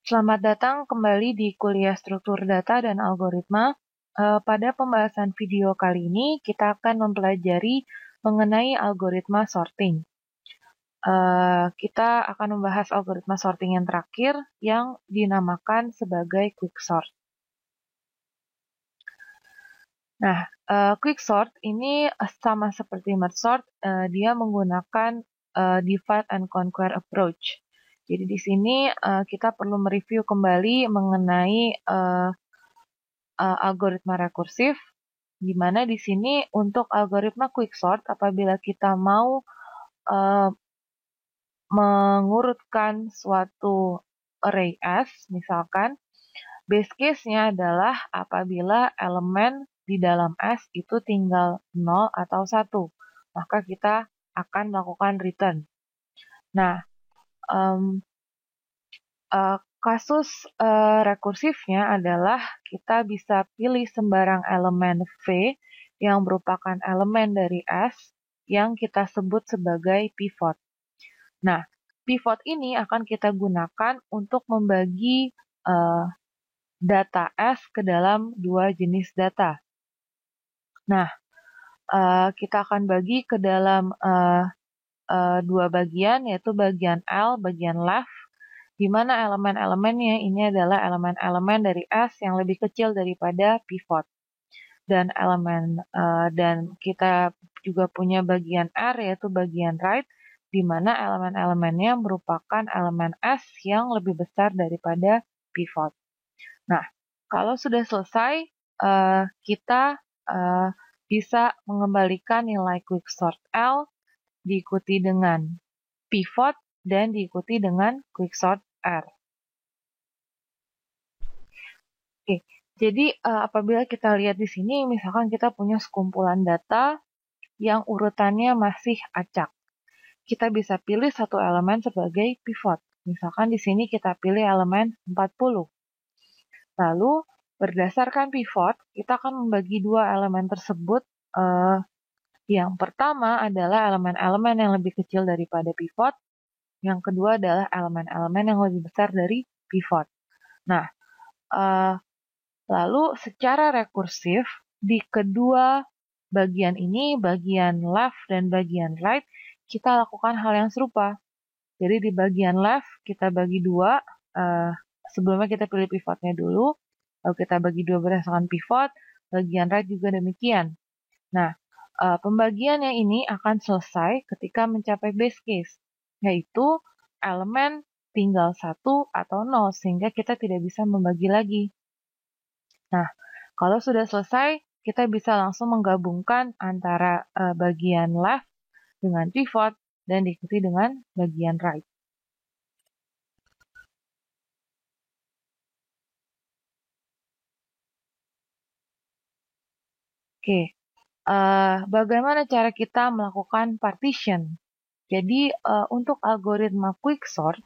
Selamat datang kembali di kuliah struktur data dan algoritma. Pada pembahasan video kali ini, kita akan mempelajari mengenai algoritma sorting. Kita akan membahas algoritma sorting yang terakhir yang dinamakan sebagai quicksort. Nah, quicksort ini sama seperti merge sort, dia menggunakan divide and conquer approach. Jadi di sini kita perlu mereview kembali mengenai algoritma rekursif, di mana di sini untuk algoritma quicksort, apabila kita mau mengurutkan suatu array S, misalkan, base case-nya adalah apabila elemen di dalam S itu tinggal 0 atau 1, maka kita akan melakukan return. Nah, kasus rekursifnya adalah kita bisa pilih sembarang elemen V yang merupakan elemen dari S yang kita sebut sebagai pivot. Nah, pivot ini akan kita gunakan untuk membagi data S ke dalam dua jenis data. Nah, kita akan bagi ke dalam dua bagian, yaitu bagian L, bagian left, di mana elemen-elemennya ini adalah elemen-elemen dari S yang lebih kecil daripada pivot. Dan kita juga punya bagian R, yaitu bagian right, di mana elemen-elemennya merupakan elemen S yang lebih besar daripada pivot. Nah, kalau sudah selesai, kita bisa mengembalikan nilai quicksort L diikuti dengan pivot dan diikuti dengan quicksort R. Oke, jadi apabila kita lihat di sini, misalkan kita punya sekumpulan data yang urutannya masih acak. Kita bisa pilih satu elemen sebagai pivot. Misalkan di sini kita pilih elemen 40. Lalu, berdasarkan pivot, kita akan membagi dua elemen tersebut. Yang pertama adalah elemen-elemen yang lebih kecil daripada pivot. Yang kedua adalah elemen-elemen yang lebih besar dari pivot. Nah, lalu secara rekursif, di kedua bagian ini, bagian left dan bagian right, kita lakukan hal yang serupa. Jadi di bagian left, kita bagi dua, sebelumnya kita pilih pivotnya dulu, lalu kita bagi dua berdasarkan pivot, bagian right juga demikian. Nah, pembagiannya ini akan selesai ketika mencapai base case, yaitu elemen tinggal 1 atau 0, sehingga kita tidak bisa membagi lagi. Nah, kalau sudah selesai, kita bisa langsung menggabungkan antara bagian left dengan pivot dan diikuti dengan bagian right. Oke, bagaimana cara kita melakukan partition? Jadi, untuk algoritma quicksort,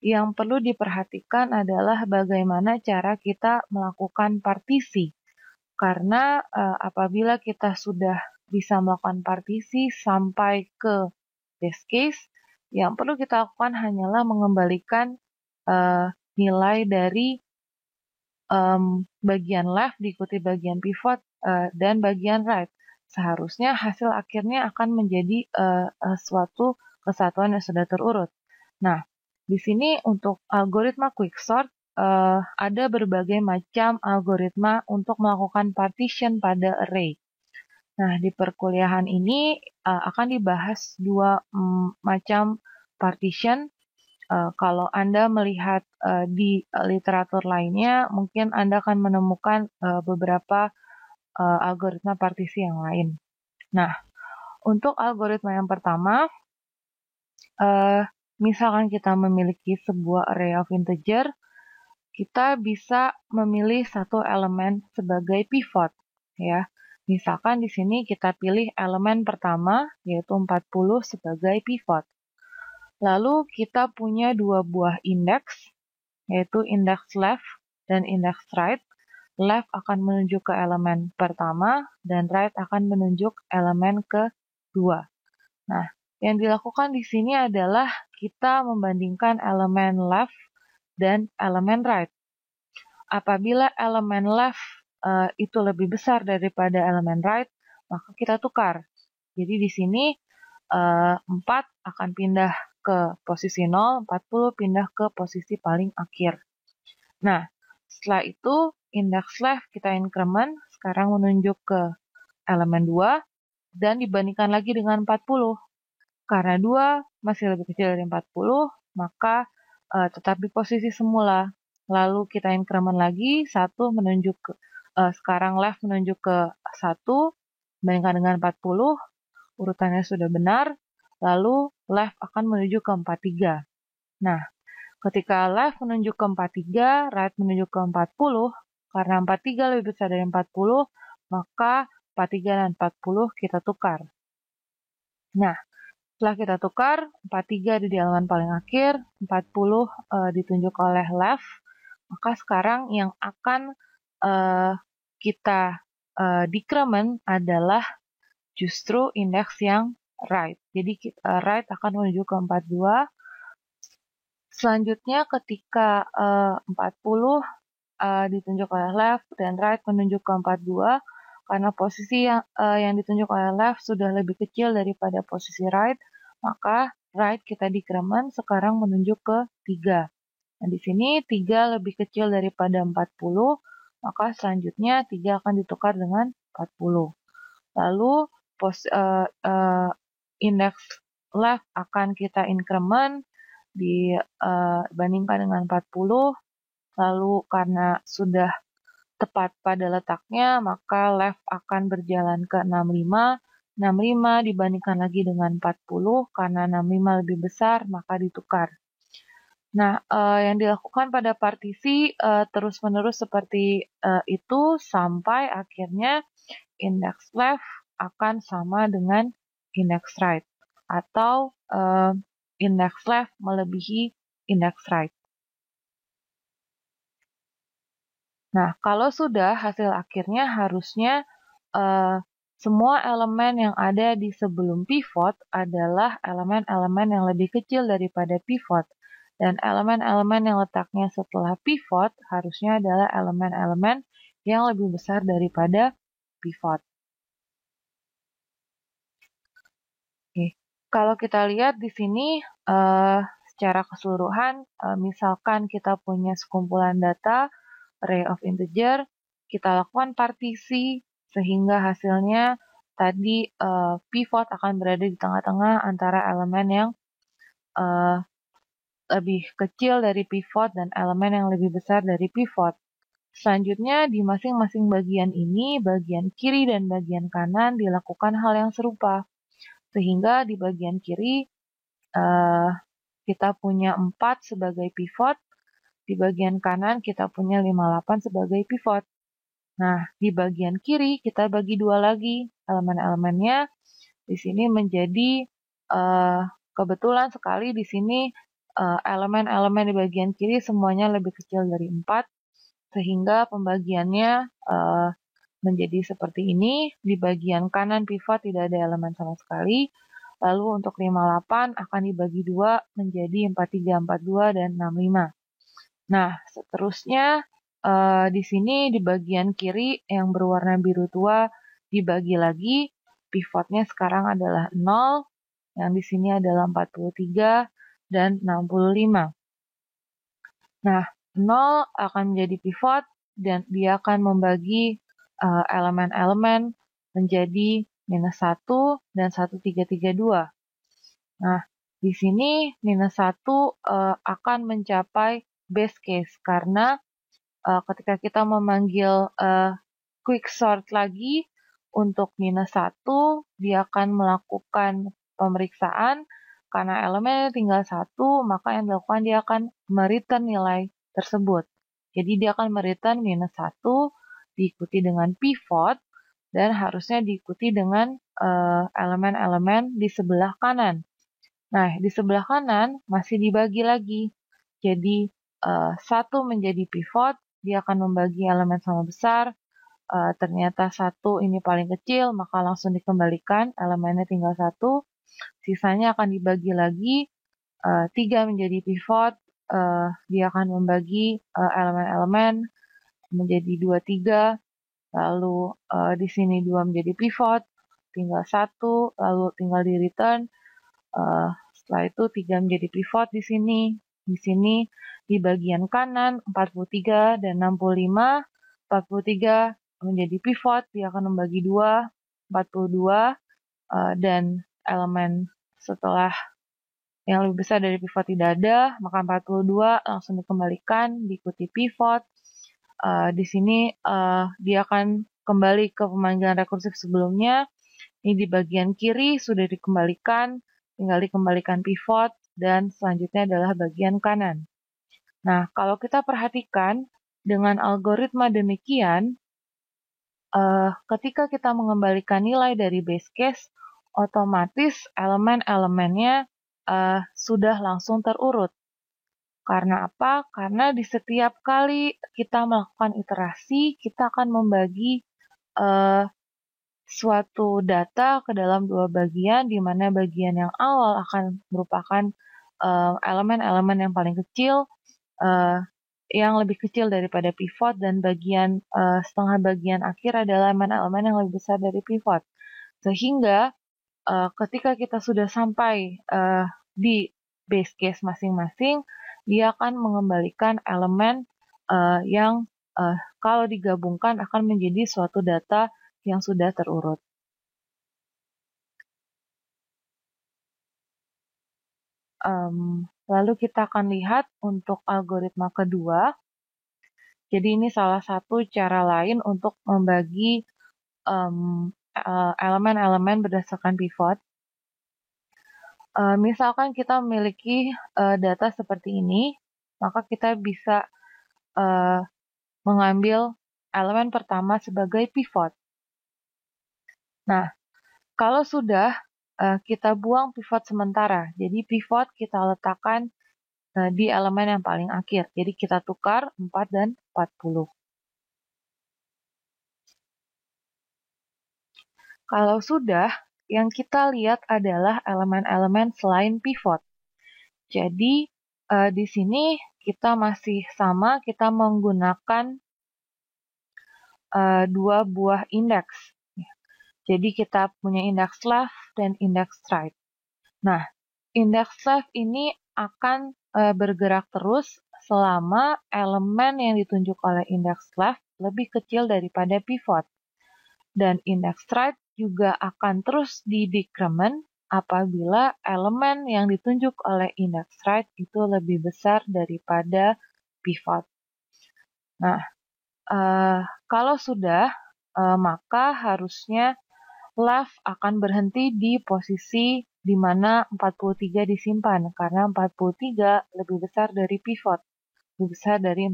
yang perlu diperhatikan adalah bagaimana cara kita melakukan partisi. Karena apabila kita sudah bisa melakukan partisi sampai ke base case, yang perlu kita lakukan hanyalah mengembalikan nilai dari bagian left diikuti bagian pivot dan bagian right. Seharusnya hasil akhirnya akan menjadi suatu kesatuan yang sudah terurut. Nah, di sini untuk algoritma quicksort ada berbagai macam algoritma untuk melakukan partition pada array. Nah, di perkuliahan ini akan dibahas dua macam partition. Kalau Anda melihat di literatur lainnya, mungkin Anda akan menemukan beberapa algoritma partisi yang lain. Nah, untuk algoritma yang pertama, misalkan kita memiliki sebuah array of integer, kita bisa memilih satu elemen sebagai pivot, ya. Misalkan di sini kita pilih elemen pertama, yaitu 40 sebagai pivot. Lalu kita punya dua buah indeks, yaitu indeks left dan indeks right. Left akan menunjuk ke elemen pertama, dan right akan menunjuk elemen kedua. Nah, yang dilakukan di sini adalah kita membandingkan elemen left dan elemen right. Apabila elemen left itu lebih besar daripada elemen right, maka kita tukar. Jadi di sini 4 akan pindah ke posisi 0, 40 pindah ke posisi paling akhir. Nah, setelah itu index left kita increment, sekarang menunjuk ke elemen 2, dan dibandingkan lagi dengan 40. Karena 2 masih lebih kecil dari 40, maka tetap di posisi semula. Lalu kita increment lagi, 1 menunjuk ke, sekarang left menunjuk ke 1, bandingkan dengan 40, urutannya sudah benar, lalu left akan menuju ke 43. Nah, ketika left menunjuk ke 43, right menunjuk ke 40, karena 43 lebih besar dari 40, maka 43 dan 40 kita tukar. Nah, setelah kita tukar, 43 ada di elemen paling akhir, 40 ditunjuk oleh left, maka sekarang yang akan kita decrement adalah justru indeks yang right. Jadi right akan menuju ke 42. Selanjutnya ketika 40 ditunjuk oleh left dan right menunjuk ke 42, karena posisi yang ditunjuk oleh left sudah lebih kecil daripada posisi right, maka right kita decrement sekarang menunjuk ke 3. Nah, di sini 3 lebih kecil daripada 40, maka selanjutnya 3 akan ditukar dengan 40. Lalu indeks left akan kita increment dibandingkan dengan 40, lalu karena sudah tepat pada letaknya, maka left akan berjalan ke 65. 65 dibandingkan lagi dengan 40, karena 65 lebih besar, maka ditukar. Nah, yang dilakukan pada partisi terus-menerus seperti itu sampai akhirnya index left akan sama dengan index right, atau index left melebihi index right. Nah, kalau sudah hasil akhirnya harusnya semua elemen yang ada di sebelum pivot adalah elemen-elemen yang lebih kecil daripada pivot. Dan elemen-elemen yang letaknya setelah pivot harusnya adalah elemen-elemen yang lebih besar daripada pivot. Oke. Kalau kita lihat di sini secara keseluruhan, misalkan kita punya sekumpulan data, array of integer, kita lakukan partisi sehingga hasilnya tadi pivot akan berada di tengah-tengah antara elemen yang lebih kecil dari pivot dan elemen yang lebih besar dari pivot. Selanjutnya, di masing-masing bagian ini, bagian kiri dan bagian kanan dilakukan hal yang serupa. Sehingga di bagian kiri, kita punya 4 sebagai pivot, di bagian kanan kita punya 58 sebagai pivot. Nah, di bagian kiri kita bagi 2 lagi elemen-elemennya. Di sini menjadi kebetulan sekali di sini elemen-elemen di bagian kiri semuanya lebih kecil dari 4, sehingga pembagiannya menjadi seperti ini. Di bagian kanan pivot tidak ada elemen sama sekali. Lalu untuk 58 akan dibagi 2 menjadi 43, 42, dan 65. Nah, seterusnya di sini di bagian kiri yang berwarna biru tua dibagi lagi. Pivotnya sekarang adalah 0, yang di sini adalah 43 dan 65. Nah, 0 akan menjadi pivot dan dia akan membagi elemen-elemen menjadi minus 1 dan 1332. Nah, di sini minus 1 akan mencapai base case karena ketika kita memanggil quick sort lagi untuk minus 1, dia akan melakukan pemeriksaan. Karena elemennya tinggal 1, maka yang dilakukan dia akan mereturn nilai tersebut. Jadi dia akan mereturn minus 1 diikuti dengan pivot dan harusnya diikuti dengan elemen-elemen di sebelah kanan. Nah, di sebelah kanan masih dibagi lagi. Jadi 1 menjadi pivot, dia akan membagi elemen sama besar. Ternyata 1 ini paling kecil, maka langsung dikembalikan, elemennya tinggal 1. Sisanya akan dibagi lagi, 3 menjadi pivot, dia akan membagi elemen-elemen menjadi 2, 3, lalu di sini 2 menjadi pivot, tinggal 1, lalu tinggal di return. Setelah itu 3 menjadi pivot di sini. Di sini di bagian kanan 43 dan 65. 43 menjadi pivot, dia akan membagi 2, 42, dan elemen setelah yang lebih besar dari pivot tidak ada, maka 42 langsung dikembalikan, diikuti pivot. Di sini dia akan kembali ke pemanggilan rekursif sebelumnya. Ini di bagian kiri sudah dikembalikan, tinggal dikembalikan pivot, dan selanjutnya adalah bagian kanan. Nah, kalau kita perhatikan dengan algoritma demikian, ketika kita mengembalikan nilai dari base case, otomatis elemen-elemennya sudah langsung terurut. Karena apa? Karena di setiap kali kita melakukan iterasi, kita akan membagi suatu data ke dalam 2 bagian, di mana bagian yang awal akan merupakan elemen-elemen yang paling kecil, yang lebih kecil daripada pivot, dan bagian setengah bagian akhir adalah elemen-elemen yang lebih besar dari pivot. Sehingga ketika kita sudah sampai di base case masing-masing, dia akan mengembalikan elemen yang kalau digabungkan akan menjadi suatu data yang sudah terurut. Lalu kita akan lihat untuk algoritma kedua. Jadi ini salah satu cara lain untuk membagi elemen-elemen berdasarkan pivot. Misalkan kita memiliki data seperti ini, maka kita bisa mengambil elemen pertama sebagai pivot. Nah, kalau sudah kita buang pivot sementara, jadi pivot kita letakkan di elemen yang paling akhir. Jadi kita tukar 4 dan 40. Kalau sudah, yang kita lihat adalah elemen-elemen selain pivot. Jadi di sini kita masih sama, kita menggunakan 2 buah indeks. Jadi kita punya indeks left dan indeks right. Nah, indeks left ini akan bergerak terus selama elemen yang ditunjuk oleh indeks left lebih kecil daripada pivot. Dan indeks right juga akan terus di-decrement apabila elemen yang ditunjuk oleh indeks right itu lebih besar daripada pivot. Nah, kalau sudah, maka harusnya left akan berhenti di posisi di mana 43 disimpan, karena 43 lebih besar dari pivot, lebih besar dari 40.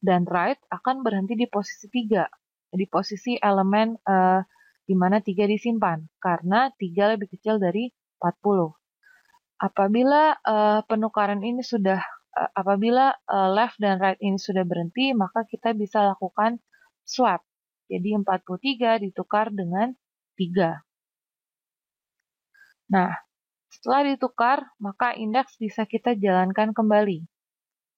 Dan right akan berhenti di posisi 3, di posisi elemen di mana 3 disimpan, karena 3 lebih kecil dari 40. Apabila penukaran ini sudah, apabila left dan right ini sudah berhenti, maka kita bisa lakukan swap. Jadi 43 ditukar dengan 3. Nah, setelah ditukar, maka indeks bisa kita jalankan kembali.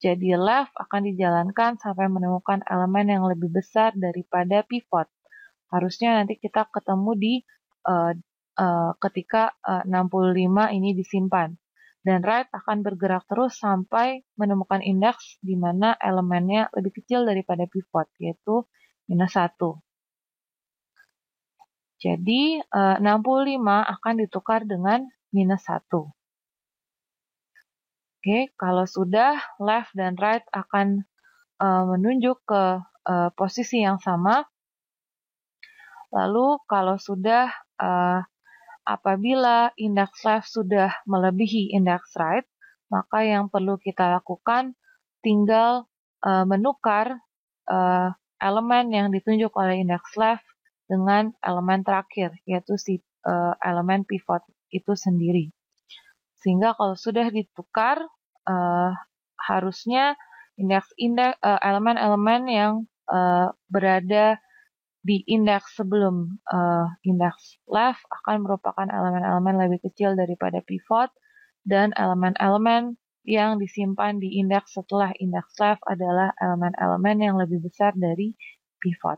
Jadi left akan dijalankan sampai menemukan elemen yang lebih besar daripada pivot. Harusnya nanti kita ketemu di ketika 65 ini disimpan. Dan right akan bergerak terus sampai menemukan indeks di mana elemennya lebih kecil daripada pivot, yaitu -1. Jadi 65 akan ditukar dengan -1. Oke, kalau sudah, left dan right akan menunjuk ke posisi yang sama. Lalu kalau sudah, apabila indeks left sudah melebihi indeks right, maka yang perlu kita lakukan tinggal menukar elemen yang ditunjuk oleh indeks left dengan elemen terakhir, yaitu si elemen pivot itu sendiri. Sehingga kalau sudah ditukar, harusnya elemen-elemen yang berada di indeks sebelum indeks left akan merupakan elemen-elemen lebih kecil daripada pivot, dan elemen-elemen yang disimpan di indeks setelah indeks left adalah elemen-elemen yang lebih besar dari pivot.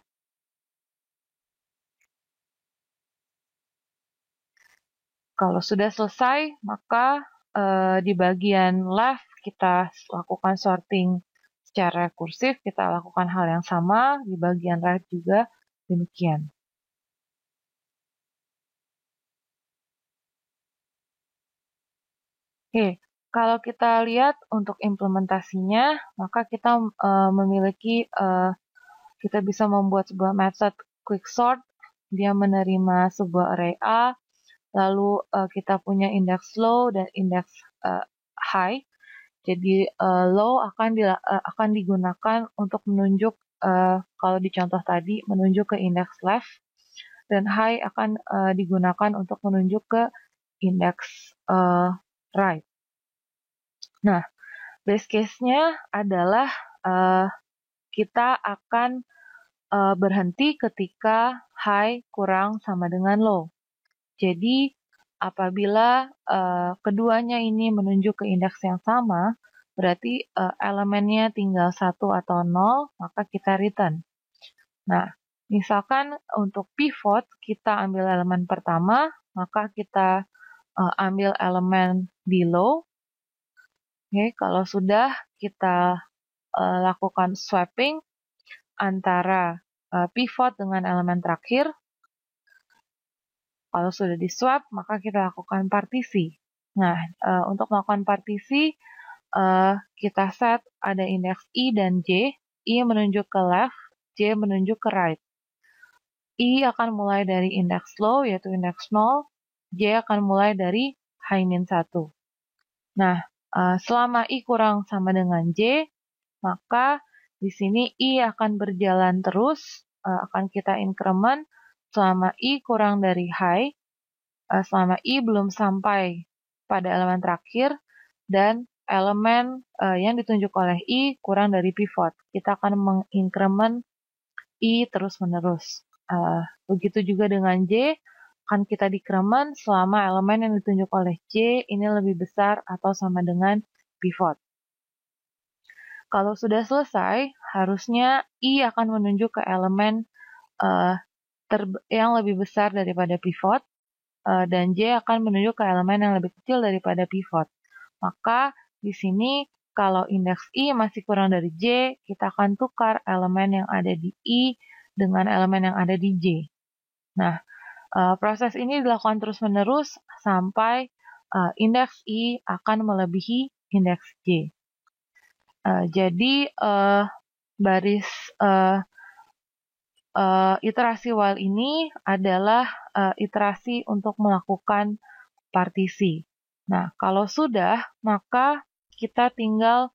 Kalau sudah selesai, maka di bagian left kita lakukan sorting secara kursif, kita lakukan hal yang sama, di bagian right juga demikian. Oke, kalau kita lihat untuk implementasinya, maka kita kita bisa membuat sebuah method quicksort, dia menerima sebuah array A, lalu kita punya indeks low dan indeks high. Jadi low akan digunakan untuk menunjuk kalau di contoh tadi menunjuk ke indeks left, dan high akan digunakan untuk menunjuk ke indeks right. Nah, base case-nya adalah kita akan berhenti ketika high kurang sama dengan low. Jadi, apabila keduanya ini menunjuk ke indeks yang sama, berarti elemennya tinggal 1 atau 0, maka kita return. Nah, misalkan untuk pivot, kita ambil elemen pertama, maka kita ambil elemen di low. Oke, kalau sudah kita lakukan swapping antara pivot dengan elemen terakhir. Kalau sudah di swap, maka kita lakukan partisi. Nah, untuk melakukan partisi, kita set ada indeks I dan J. I menunjuk ke left, J menunjuk ke right. I akan mulai dari indeks low, yaitu indeks 0. J akan mulai dari high min 1. Nah, selama I kurang sama dengan J, maka di sini I akan berjalan terus, akan kita increment selama I kurang dari high, selama I belum sampai pada elemen terakhir, dan elemen yang ditunjuk oleh I kurang dari pivot. Kita akan mengincrement I terus-menerus. Begitu juga dengan J, akan kita decrement selama elemen yang ditunjuk oleh J ini lebih besar atau sama dengan pivot. Kalau sudah selesai, harusnya I akan menunjuk ke elemen yang lebih besar daripada pivot, dan J akan menunjuk ke elemen yang lebih kecil daripada pivot. Maka di sini kalau indeks I masih kurang dari J, kita akan tukar elemen yang ada di I dengan elemen yang ada di J. Nah, proses ini dilakukan terus-menerus sampai indeks I akan melebihi indeks J. Jadi baris iterasi while ini adalah iterasi untuk melakukan partisi. Nah, kalau sudah, maka kita tinggal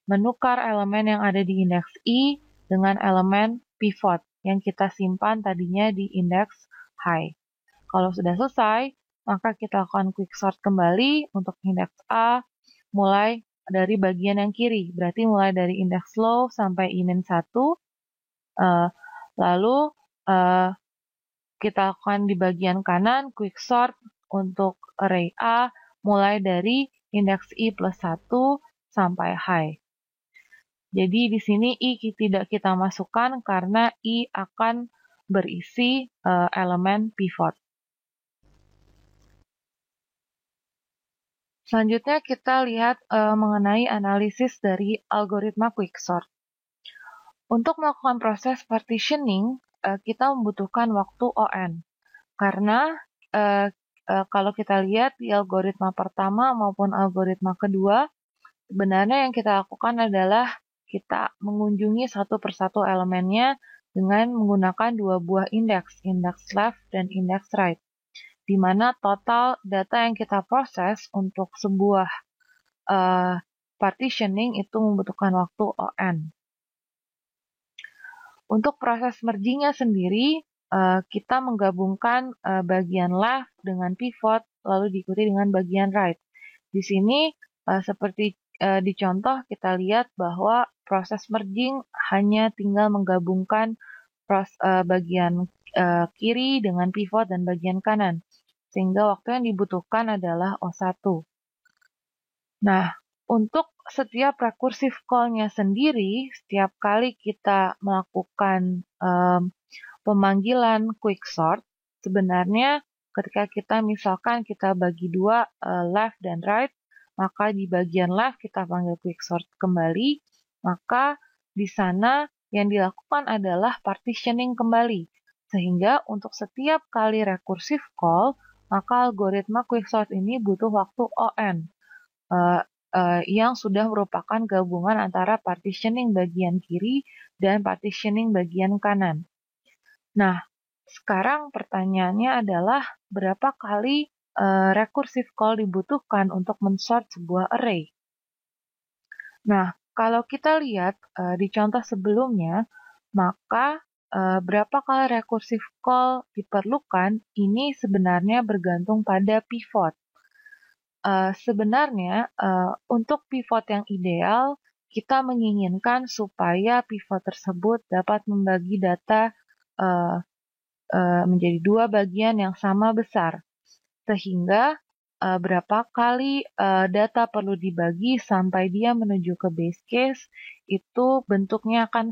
menukar elemen yang ada di indeks I dengan elemen pivot yang kita simpan tadinya di indeks high. Kalau sudah selesai, maka kita lakukan quicksort kembali untuk indeks A mulai dari bagian yang kiri, berarti mulai dari indeks low sampai I-1. Lalu kita lakukan di bagian kanan quicksort untuk array A mulai dari indeks I plus 1 sampai high. Jadi di sini I tidak kita masukkan karena I akan berisi elemen pivot. Selanjutnya kita lihat mengenai analisis dari algoritma quicksort. Untuk melakukan proses partitioning, kita membutuhkan waktu ON. Karena kalau kita lihat di algoritma pertama maupun algoritma kedua, sebenarnya yang kita lakukan adalah kita mengunjungi satu persatu elemennya dengan menggunakan dua buah indeks, indeks left dan indeks right, di mana total data yang kita proses untuk sebuah partitioning itu membutuhkan waktu ON. Untuk proses mergingnya sendiri, kita menggabungkan bagian left dengan pivot, lalu diikuti dengan bagian right. Di sini, seperti di contoh, kita lihat bahwa proses merging hanya tinggal menggabungkan bagian kiri dengan pivot dan bagian kanan, sehingga waktu yang dibutuhkan adalah O1. Nah, untuk setiap recursive call-nya sendiri, setiap kali kita melakukan pemanggilan quicksort, sebenarnya ketika kita misalkan kita bagi dua left dan right, maka di bagian left kita panggil quicksort kembali, maka di sana yang dilakukan adalah partitioning kembali. Sehingga untuk setiap kali recursive call, maka algoritma quicksort ini butuh waktu ON yang sudah merupakan gabungan antara partitioning bagian kiri dan partitioning bagian kanan. Nah, sekarang pertanyaannya adalah berapa kali recursive call dibutuhkan untuk mensort sebuah array? Nah, kalau kita lihat di contoh sebelumnya, maka berapa kali recursive call diperlukan ini sebenarnya bergantung pada pivot. Sebenarnya untuk pivot yang ideal, kita menginginkan supaya pivot tersebut dapat membagi data menjadi dua bagian yang sama besar. Sehingga berapa kali data perlu dibagi sampai dia menuju ke base case, itu bentuknya akan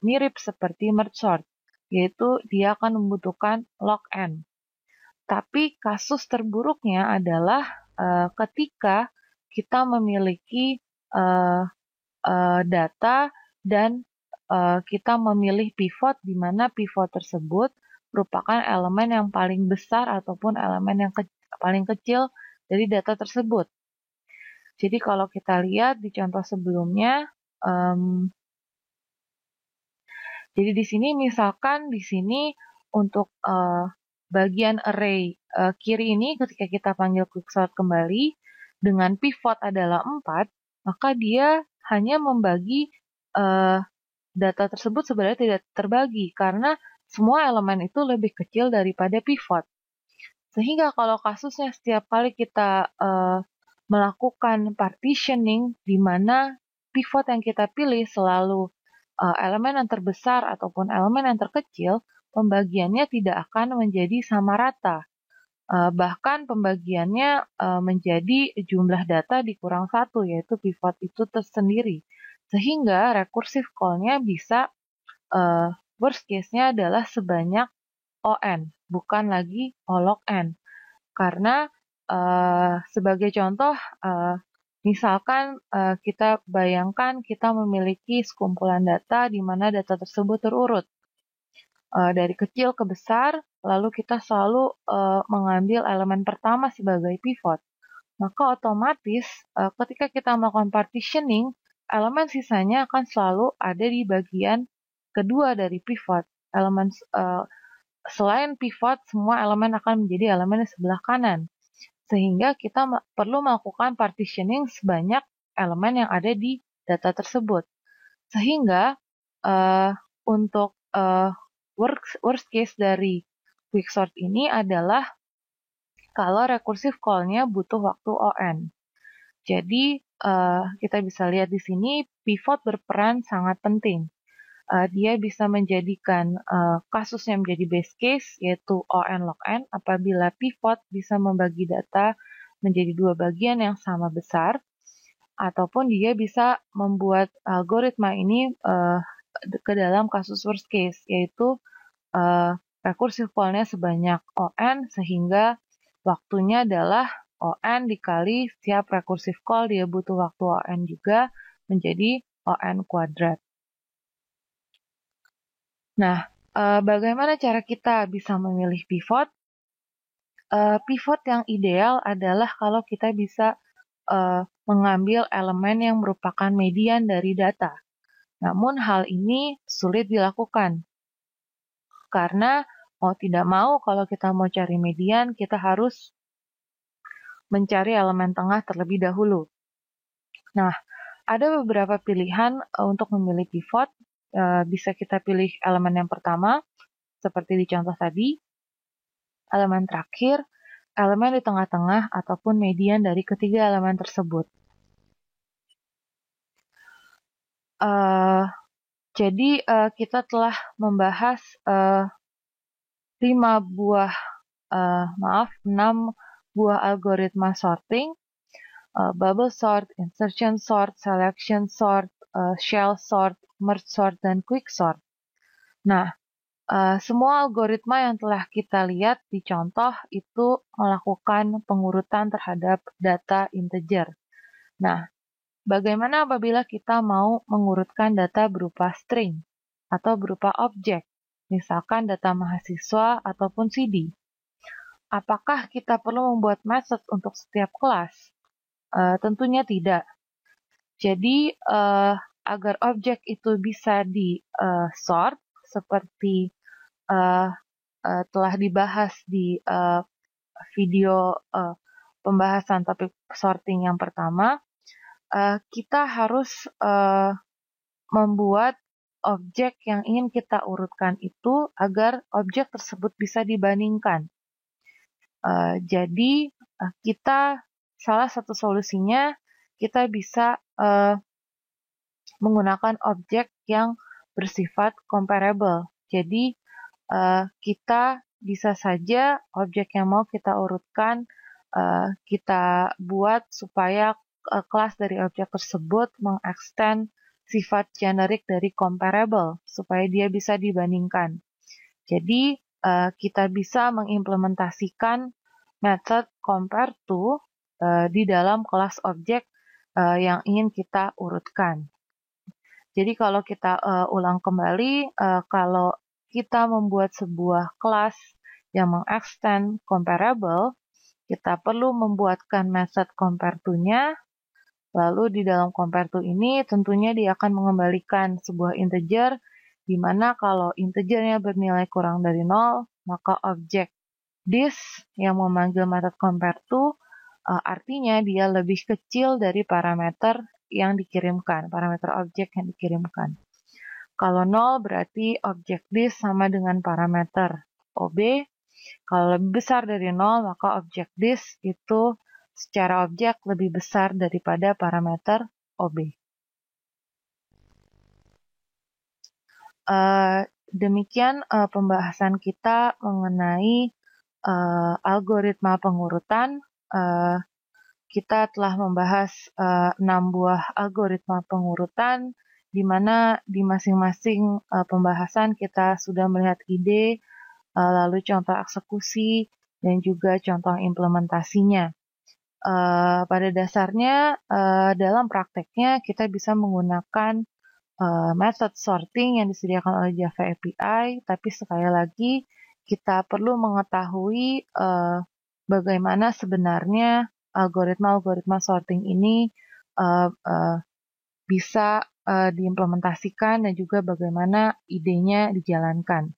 mirip seperti merge sort, yaitu dia akan membutuhkan log n. Tapi kasus terburuknya adalah ketika kita memiliki data dan kita memilih pivot di mana pivot tersebut merupakan elemen yang paling besar ataupun elemen yang paling kecil dari data tersebut. Jadi kalau kita lihat di contoh sebelumnya, jadi di sini misalkan di sini untuk bagian array kiri ini ketika kita panggil quicksort kembali dengan pivot adalah 4, maka dia hanya membagi data tersebut sebenarnya tidak terbagi karena semua elemen itu lebih kecil daripada pivot. Sehingga kalau kasusnya setiap kali kita melakukan partitioning di mana pivot yang kita pilih selalu elemen yang terbesar ataupun elemen yang terkecil, pembagiannya tidak akan menjadi sama rata. Bahkan pembagiannya menjadi jumlah data dikurang 1, yaitu pivot itu tersendiri. Sehingga recursive call-nya bisa worst case-nya adalah sebanyak ON, bukan lagi O log N. Karena sebagai contoh, misalkan kita bayangkan kita memiliki sekumpulan data di mana data tersebut terurut dari kecil ke besar, lalu kita selalu mengambil elemen pertama sebagai pivot. Maka otomatis ketika kita melakukan partitioning, elemen sisanya akan selalu ada di bagian kedua dari pivot. Elemen selain pivot, semua elemen akan menjadi elemen di sebelah kanan. Sehingga kita perlu melakukan partitioning sebanyak elemen yang ada di data tersebut. Sehingga untuk worst case dari quicksort ini adalah kalau recursive call-nya butuh waktu ON. Jadi kita bisa lihat di sini pivot berperan sangat penting. Dia bisa menjadikan kasusnya menjadi base case, yaitu ON log n, apabila pivot bisa membagi data menjadi dua bagian yang sama besar, ataupun dia bisa membuat algoritma ini ke dalam kasus worst case, yaitu recursive call-nya sebanyak ON, sehingga waktunya adalah ON dikali setiap recursive call dia butuh waktu ON juga, menjadi ON kuadrat. Nah, bagaimana cara kita bisa memilih pivot? Pivot yang ideal adalah kalau kita bisa mengambil elemen yang merupakan median dari data. Namun hal ini sulit dilakukan. Karena mau tidak mau kalau kita mau cari median, kita harus mencari elemen tengah terlebih dahulu. Nah, ada beberapa pilihan untuk memilih pivot. Bisa kita pilih elemen yang pertama, seperti di contoh tadi, elemen terakhir, elemen di tengah-tengah, ataupun median dari ketiga elemen tersebut. Jadi kita telah membahas 6 buah algoritma sorting. bubble sort, insertion sort, selection sort, shell sort, merge sort, dan quick sort. Nah, semua algoritma yang telah kita lihat di contoh itu melakukan pengurutan terhadap data integer. Nah, bagaimana apabila kita mau mengurutkan data berupa string atau berupa objek, misalkan data mahasiswa ataupun CD? Apakah kita perlu membuat method untuk setiap kelas? Tentunya tidak. Jadi, agar objek itu bisa di-sort seperti telah dibahas di video pembahasan topik sorting yang pertama, kita harus membuat objek yang ingin kita urutkan itu agar objek tersebut bisa dibandingkan. Jadi kita salah satu solusinya kita bisa menggunakan objek yang bersifat comparable. Jadi kita bisa saja objek yang mau kita urutkan kita buat supaya kelas dari objek tersebut mengextend sifat generik dari comparable supaya dia bisa dibandingkan. Jadi kita bisa mengimplementasikan method compare to di dalam kelas objek yang ingin kita urutkan. Jadi kalau kita ulang kembali, kalau kita membuat sebuah kelas yang mengextend comparable, kita perlu membuatkan method compare to-nya, lalu di dalam compare to ini tentunya dia akan mengembalikan sebuah integer, di mana kalau integernya bernilai kurang dari 0, maka objek this yang memanggil method compare to artinya dia lebih kecil dari parameter yang dikirimkan, parameter objek yang dikirimkan. Kalau 0 berarti objek this sama dengan parameter OB. Kalau lebih besar dari 0, maka objek this itu secara objek lebih besar daripada parameter OB. Demikian pembahasan kita mengenai algoritma pengurutan. Kita telah membahas 6 buah algoritma pengurutan, di mana di masing-masing pembahasan kita sudah melihat ide, lalu contoh eksekusi, dan juga contoh implementasinya. Pada dasarnya, dalam prakteknya kita bisa menggunakan method sorting yang disediakan oleh Java API, tapi sekali lagi kita perlu mengetahui bagaimana sebenarnya algoritma-algoritma sorting ini bisa diimplementasikan dan juga bagaimana idenya dijalankan.